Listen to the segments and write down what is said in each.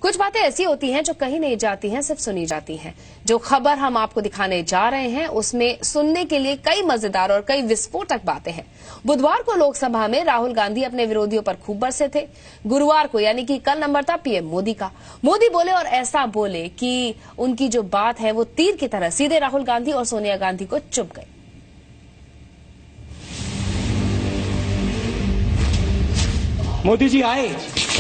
कुछ बातें ऐसी होती हैं जो कहीं नहीं जाती हैं, सिर्फ सुनी जाती हैं। जो खबर हम आपको दिखाने जा रहे हैं उसमें सुनने के लिए कई मजेदार और कई विस्फोटक बातें हैं। बुधवार को लोकसभा में राहुल गांधी अपने विरोधियों पर खूब बरसे थे। गुरुवार को यानी कि कल नंबर था पीएम मोदी का। मोदी बोले और ऐसा बोले कि उनकी जो बात है वो तीर की तरह सीधे राहुल गांधी और सोनिया गांधी को चुभ गई। मोदी जी आए,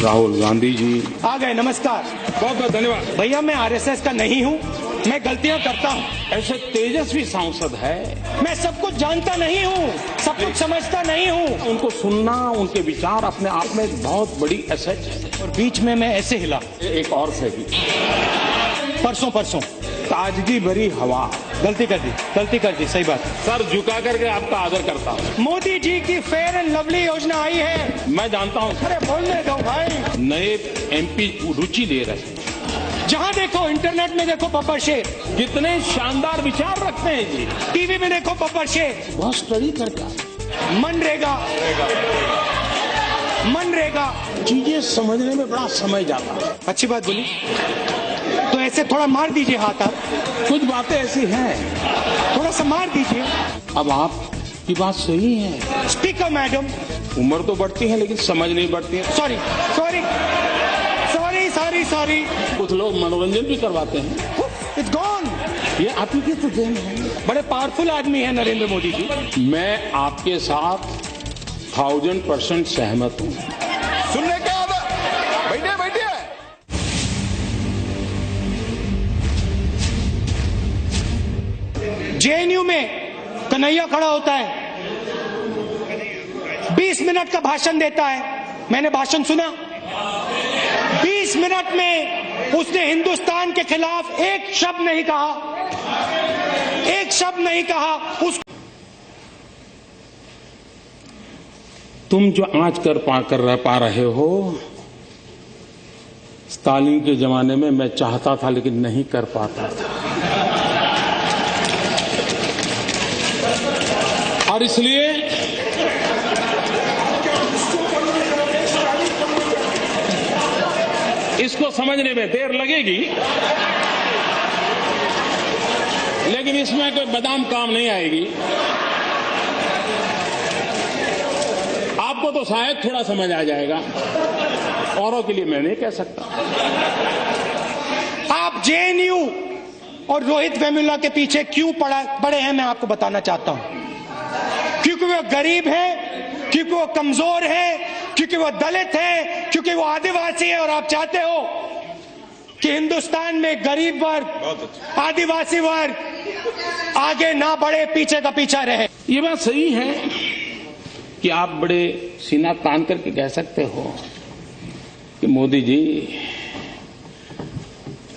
राहुल गांधी जी आ गए। नमस्कार, बहुत बहुत धन्यवाद। भैया मैं आरएसएस का नहीं हूँ, मैं गलतियाँ करता हूँ। ऐसे तेजस्वी सांसद है, मैं सब कुछ जानता नहीं हूँ, सब कुछ समझता नहीं हूँ। उनको सुनना, उनके विचार अपने आप में एक बहुत बड़ी एसेट है। और बीच में मैं ऐसे हिला, एक और सही, परसों ताजगी भरी हवा। गलती कर दी, सही बात। सर झुका करके आपका आदर करता हूँ। मोदी जी की फेयर एंड लवली योजना आई है। मैं जानता हूँ। अरे बोलने दो भाई। नए एमपी रुचि ले रहे हैं। जहाँ देखो, इंटरनेट में देखो बब्बर शेर, कितने शानदार विचार रखते हैं जी। टीवी में देखो बब्बर शेर, बहुत स्टडी करता। मनरेगा चीजें समझने में बड़ा समय जाता है। अच्छी बात बोली, तो ऐसे थोड़ा मार दीजिए हाथ। आप कुछ बातें ऐसी हैं, थोड़ा सा मार दीजिए। अब आपकी बात सही है। स्पीकर मैडम, उम्र तो बढ़ती है लेकिन समझ नहीं बढ़ती है। सॉरी। कुछ लोग मनोरंजन भी करवाते हैं। It's gone. ये आप ही की तो देन है। बड़े पावरफुल आदमी है नरेंद्र मोदी जी। मैं आपके साथ 1000% सहमत हूँ। सुनने क्या आता? बैठिए। जेएनयू में कन्हैया खड़ा होता है, 20 मिनट का भाषण देता है। मैंने भाषण सुना। 20 मिनट में उसने हिंदुस्तान के खिलाफ एक शब्द नहीं कहा। तुम जो आज कर पा रहे हो, स्टालिन के जमाने में मैं चाहता था लेकिन नहीं कर पाता था। और इसलिए इसको समझने में देर लगेगी, लेकिन इसमें कोई बादाम काम नहीं आएगी। आपको तो शायद थोड़ा समझ आ जाएगा, औरों के लिए मैं नहीं कह सकता। आप जेएनयू और रोहित वेमुला के पीछे क्यों पड़े हैं, मैं आपको बताना चाहता हूं। क्योंकि वो गरीब है, क्योंकि वो कमजोर है, क्योंकि वो दलित है, क्योंकि वो आदिवासी है। और आप चाहते हो कि हिंदुस्तान में गरीब वर्ग, आदिवासी वर्ग आगे ना बढ़े, पीछे का पीछा रहे। ये बात सही है कि आप बड़े सीना तान करके कह सकते हो कि मोदी जी,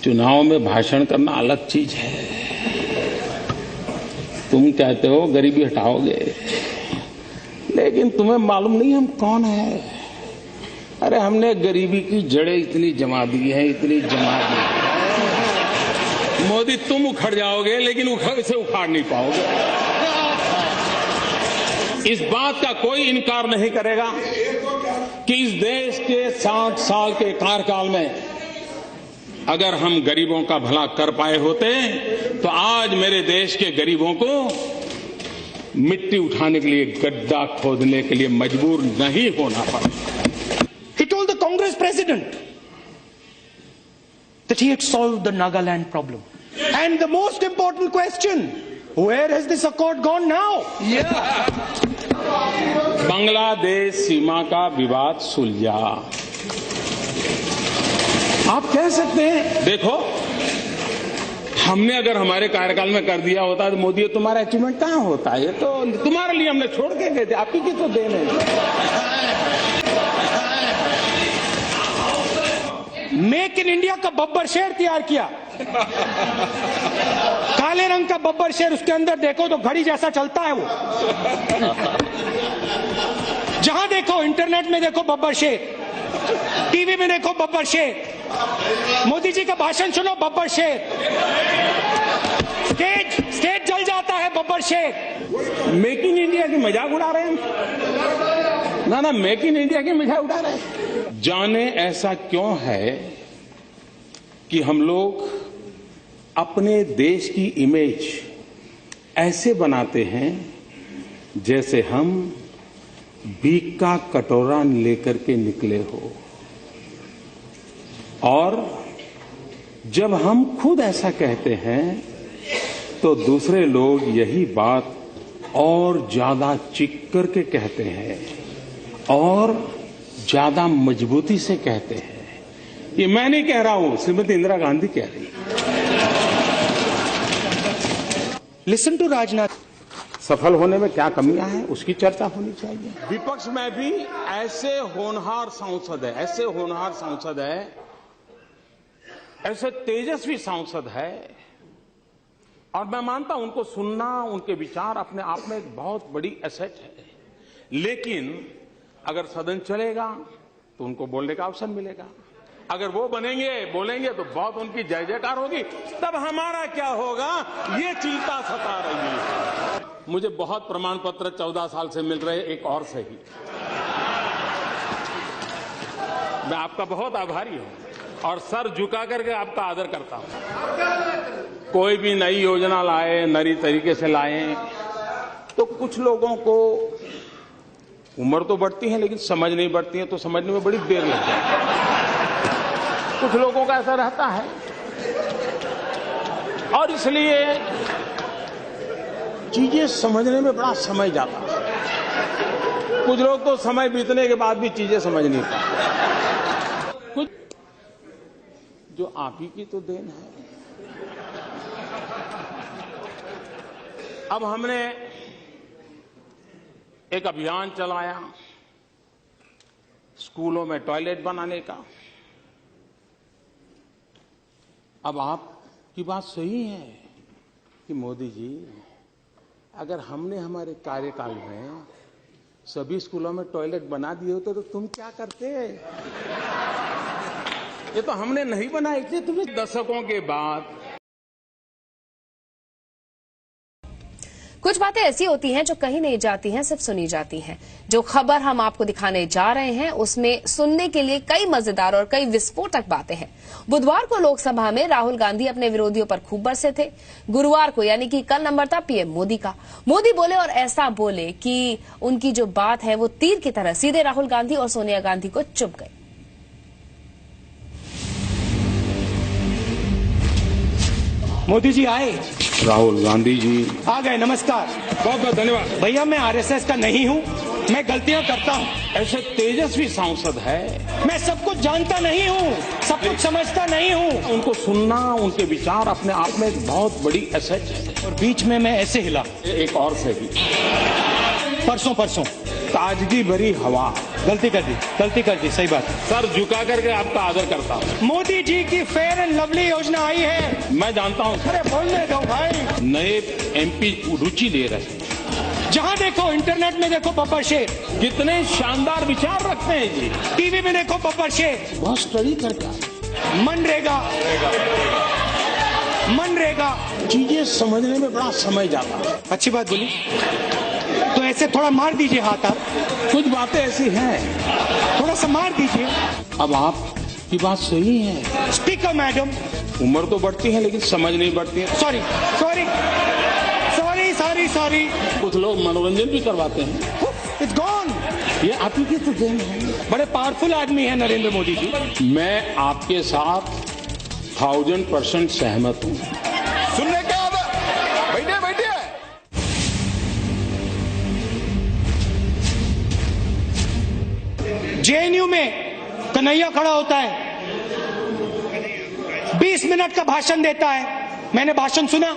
चुनाव में भाषण करना अलग चीज है। तुम कहते हो गरीबी हटाओगे, लेकिन तुम्हें मालूम नहीं हम कौन है। अरे हमने गरीबी की जड़ें इतनी जमा दी है। मोदी तुम उखड़ जाओगे लेकिन इसे उखाड़ नहीं पाओगे। इस बात का कोई इनकार नहीं करेगा कि इस देश के 60 साल के कार्यकाल में अगर हम गरीबों का भला कर पाए होते तो आज मेरे देश के गरीबों को मिट्टी उठाने के लिए, गड्ढा खोदने के लिए मजबूर नहीं होना पड़ा। He told the Congress president that he had solved the Nagaland problem. And the most important question, where has this accord gone now? Bangladesh सीमा का विवाद सुलझा। आप कह सकते हैं, देखो हमने अगर हमारे कार्यकाल में कर दिया होता तो मोदी तुम्हारा अचीवमेंट कहां होता है। ये तो तुम्हारे लिए हमने छोड़ के गए थे, आप ही की तो देन है। मेक इन इंडिया का बब्बर शेर तैयार किया, काले रंग का बब्बर शेर। उसके अंदर देखो तो घड़ी जैसा चलता है वो। जहां देखो, इंटरनेट में देखो बब्बर शेर, टीवी में देखो बब्बर शेर, मोदी जी का भाषण सुनो बब्बर शेर, स्टेज जल जाता है बब्बर शेर। मेक इन इंडिया की मजाक उड़ा रहे हैं। ना मेक इन इंडिया की मजाक उड़ा रहे हैं। जाने ऐसा क्यों है कि हम लोग अपने देश की इमेज ऐसे बनाते हैं जैसे हम भीख का कटोरा लेकर के निकले हो, और जब हम खुद ऐसा कहते हैं तो दूसरे लोग यही बात और ज्यादा चीख करके कहते हैं और ज्यादा मजबूती से कहते हैं। ये मैं नहीं कह रहा हूं, श्रीमती इंदिरा गांधी कह रही। Listen to Rajnath. सफल होने में क्या कमियां हैं उसकी चर्चा होनी चाहिए। विपक्ष में भी ऐसे होनहार सांसद है, ऐसे होनहार सांसद है, ऐसे तेजस्वी सांसद है, और मैं मानता हूं उनको सुनना, उनके विचार अपने आप में एक बहुत बड़ी एसेट है। लेकिन अगर सदन चलेगा तो उनको बोलने का अवसर मिलेगा। अगर वो बनेंगे, बोलेंगे तो बहुत उनकी जय जयकार होगी, तब हमारा क्या होगा ये चिंता सता रही है। मुझे बहुत प्रमाण पत्र 14 साल से मिल रहे, एक और सही। मैं आपका बहुत आभारी हूं और सर झुका करके आपका आदर करता हूं। कोई भी नई योजना लाए, नई तरीके से लाए, तो कुछ लोगों को उम्र तो बढ़ती है लेकिन समझ नहीं बढ़ती है, तो समझने में बड़ी देर लगती है। कुछ लोगों का ऐसा रहता है, और इसलिए चीजें समझने में बड़ा समय जाता है। कुछ लोग तो समय बीतने के बाद भी चीजें समझ नहीं पाते। कुछ जो आप ही की तो देन है। अब हमने एक अभियान चलाया स्कूलों में टॉयलेट बनाने का। अब आपकी बात सही है कि मोदी जी, अगर हमने हमारे कार्यकाल में सभी स्कूलों में टॉयलेट बना दिए होते तो तुम क्या करते? ये तो हमने नहीं बनाए थे। तुम्हें दशकों के बाद कुछ बातें ऐसी होती हैं जो कहीं नहीं जाती हैं, सिर्फ सुनी जाती हैं। जो खबर हम आपको दिखाने जा रहे हैं उसमें सुनने के लिए कई मजेदार और कई विस्फोटक बातें हैं। बुधवार को लोकसभा में राहुल गांधी अपने विरोधियों पर खूब बरसे थे। गुरुवार को यानी कि कल नंबर था पीएम मोदी का। मोदी बोले और ऐसा बोले कि उनकी जो बात है वो तीर की तरह सीधे राहुल गांधी और सोनिया गांधी को चुभ गई। मोदी जी आए, राहुल गांधी जी आ गए। नमस्कार, बहुत बहुत धन्यवाद। भैया मैं आरएसएस का नहीं हूँ, मैं गलतियां करता हूँ। ऐसे तेजस्वी सांसद है, मैं सब कुछ जानता नहीं हूँ, सब कुछ समझता नहीं हूँ। उनको सुनना, उनके विचार अपने आप में एक बहुत बड़ी एसेट है। और बीच में मैं ऐसे हिला। एक और सही, परसों ताजगी भरी हवा। गलती कर दी, सही बात। सर झुका करके आपका आदर करता हूँ। मोदी जी की फेयर एंड लवली योजना आई है। मैं जानता हूँ। अरे बोलने दो भाई। नए एमपी रुचि ले रहे हैं। जहाँ देखो, इंटरनेट में देखो बब्बर शेर, कितने शानदार विचार रखते हैं जी। टीवी में देखो बब्बर शेर, बहुत स्टडी करके मनरेगा चीजें समझने में बड़ा समय जाता है। अच्छी बात बोली, तो ऐसे थोड़ा मार दीजिए हाथ। आप कुछ बातें ऐसी हैं, थोड़ा सा मार दीजिए। अब आपकी बात सही है। स्पीकर मैडम, उम्र तो बढ़ती है लेकिन समझ नहीं बढ़ती है। सॉरी। कुछ लोग मनोरंजन भी करवाते हैं। It's gone. ये आप ही की तो देन है। बड़े पावरफुल आदमी है नरेंद्र मोदी जी। मैं आपके साथ 1000% सहमत हूँ। सुनने क्या आता? बैठिए। जेएनयू में कन्हैया खड़ा होता है, 20 मिनट का भाषण देता है। मैंने भाषण सुना।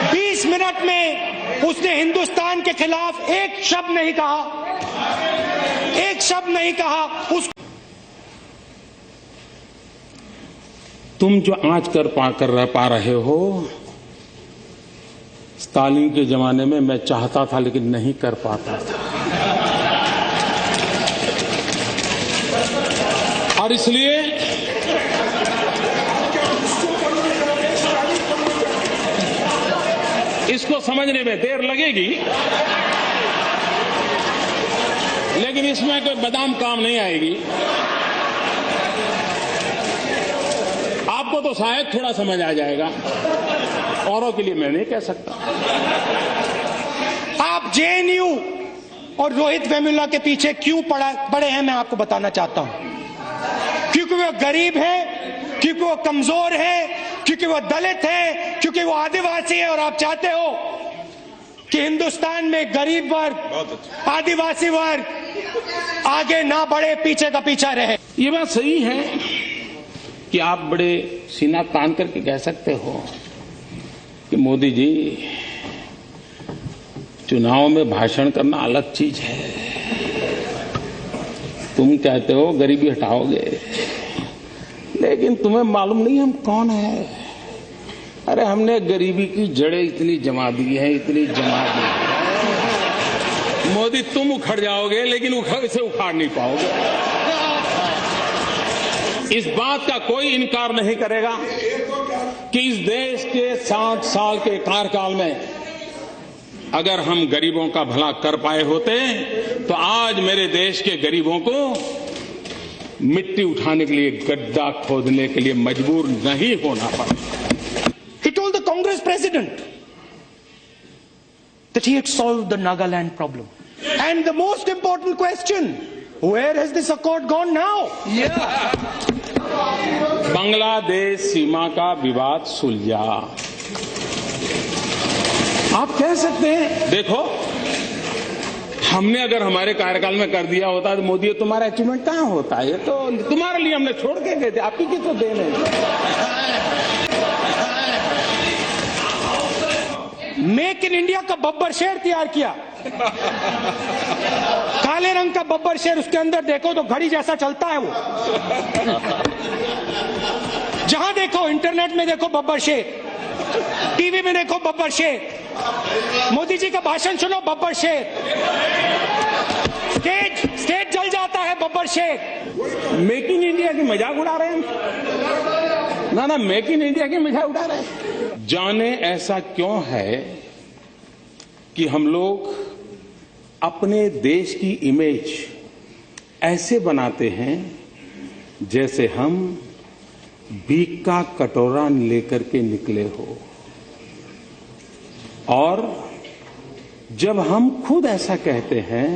20 मिनट में उसने हिंदुस्तान के खिलाफ एक शब्द नहीं कहा। तुम जो आज कर पा रहे हो, स्टालिन के जमाने में मैं चाहता था लेकिन नहीं कर पाता था। और इसलिए इसको समझने में देर लगेगी, लेकिन इसमें कोई बादाम काम नहीं आएगी। आपको तो शायद थोड़ा समझ आ जाएगा, औरों के लिए मैं नहीं कह सकता। आप जेएनयू और रोहित वेमुला के पीछे क्यों पड़े हैं, मैं आपको बताना चाहता हूं। क्योंकि वो गरीब है, क्योंकि वो कमजोर है, क्योंकि वो दलित है, क्योंकि वो आदिवासी है, और आप चाहते हो कि हिंदुस्तान में गरीब वर्ग, आदिवासी वर्ग आगे ना बढ़े, पीछे का पीछा रहे। ये बात सही है कि आप बड़े सीना तान करके कह सकते हो कि मोदी जी, चुनाव में भाषण करना अलग चीज है, तुम कहते हो गरीबी हटाओगे, लेकिन तुम्हें मालूम नहीं हम कौन है। अरे हमने गरीबी की जड़ें इतनी जमा दी है, इतनी जमा दी है। मोदी तुम उखड़ जाओगे, लेकिन इसे उखाड़ नहीं पाओगे। इस बात का कोई इनकार नहीं करेगा कि इस देश के 60 साल के कार्यकाल में अगर हम गरीबों का भला कर पाए होते तो आज मेरे देश के गरीबों को मिट्टी उठाने के लिए, गड्ढा खोदने के लिए मजबूर नहीं होना पड़ा। He told the Congress president that he had solved the Nagaland problem. And the most important question, where has this accord gone now? Bangladesh सीमा का विवाद सुलझा। आप कह सकते हैं देखो, हमने अगर हमारे कार्यकाल में कर दिया होता तो मोदी, तुम्हारा अचीवमेंट कहां होता है? ये तो तुम्हारे लिए हमने छोड़ के गए थे, आपकी की तो देन है। मेक इन इंडिया का बब्बर शेर तैयार किया, काले रंग का बब्बर शेर, उसके अंदर देखो तो घड़ी जैसा चलता है वो। जहां देखो, इंटरनेट में देखो बब्बर शेर, टीवी में देखो बब्बर शेर, मोदी जी का भाषण सुनो बब्बर शेर, स्टेज जल जाता है बब्बर शेर। मेक इन इंडिया की मजाक उड़ा रहे हैं ना, मेक इन इंडिया की मजाक उड़ा रहे हैं। जाने ऐसा क्यों है कि हम लोग अपने देश की इमेज ऐसे बनाते हैं जैसे हम भीख का कटोरा लेकर के निकले हो, और जब हम खुद ऐसा कहते हैं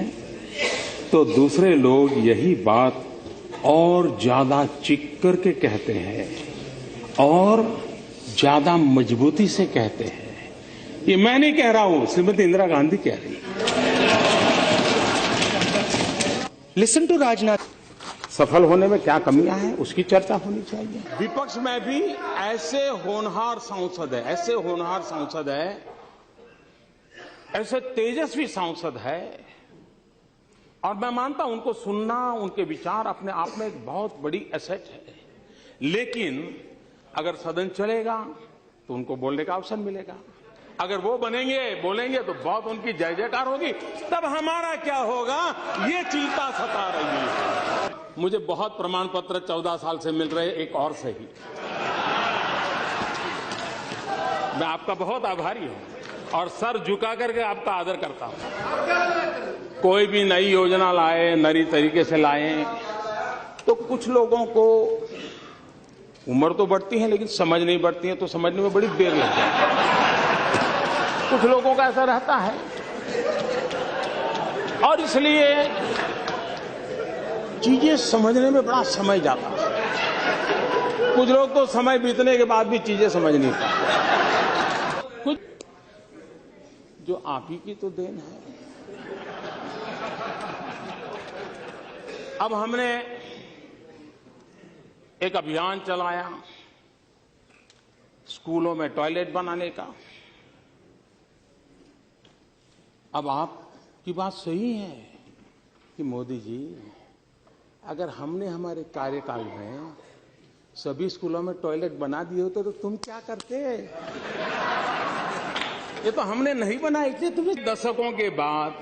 तो दूसरे लोग यही बात और ज्यादा चीख करके कहते हैं और ज्यादा मजबूती से कहते हैं। ये मैं नहीं कह रहा हूं, श्रीमती इंदिरा गांधी कह रही है। Listen to Rajnath. सफल होने में क्या कमियां हैं, उसकी चर्चा होनी चाहिए। विपक्ष में भी ऐसे होनहार सांसद है, ऐसे होनहार सांसद है, ऐसे तेजस्वी सांसद है, और मैं मानता हूं उनको सुनना, उनके विचार अपने आप में एक बहुत बड़ी एसेट है। लेकिन अगर सदन चलेगा तो उनको बोलने का अवसर मिलेगा, अगर वो बनेंगे, बोलेंगे तो बहुत उनकी जय जयकार होगी, तब हमारा क्या होगा, ये चिंता सता रही है। मुझे बहुत प्रमाण पत्र 14 साल से मिल रहे, एक और सही। मैं आपका बहुत आभारी हूं और सर झुका करके आपका आदर करता हूं। कोई भी नई योजना लाए, नई तरीके से लाए, तो कुछ लोगों को उम्र तो बढ़ती है लेकिन समझ नहीं बढ़ती है, तो समझने में बड़ी देर लगती है। कुछ लोगों का ऐसा रहता है, और इसलिए चीजें समझने में बड़ा समय जाता है। कुछ लोग तो समय बीतने के बाद भी चीजें समझ नहीं पाते। कुछ जो आप ही की तो देन है। अब हमने एक अभियान चलाया स्कूलों में टॉयलेट बनाने का। अब आपकी बात सही है कि मोदी जी, अगर हमने हमारे कार्यकाल में सभी स्कूलों में टॉयलेट बना दिए होते तो तुम क्या करते? ये तो हमने नहीं बनाए थे। तुम्हें दशकों के बाद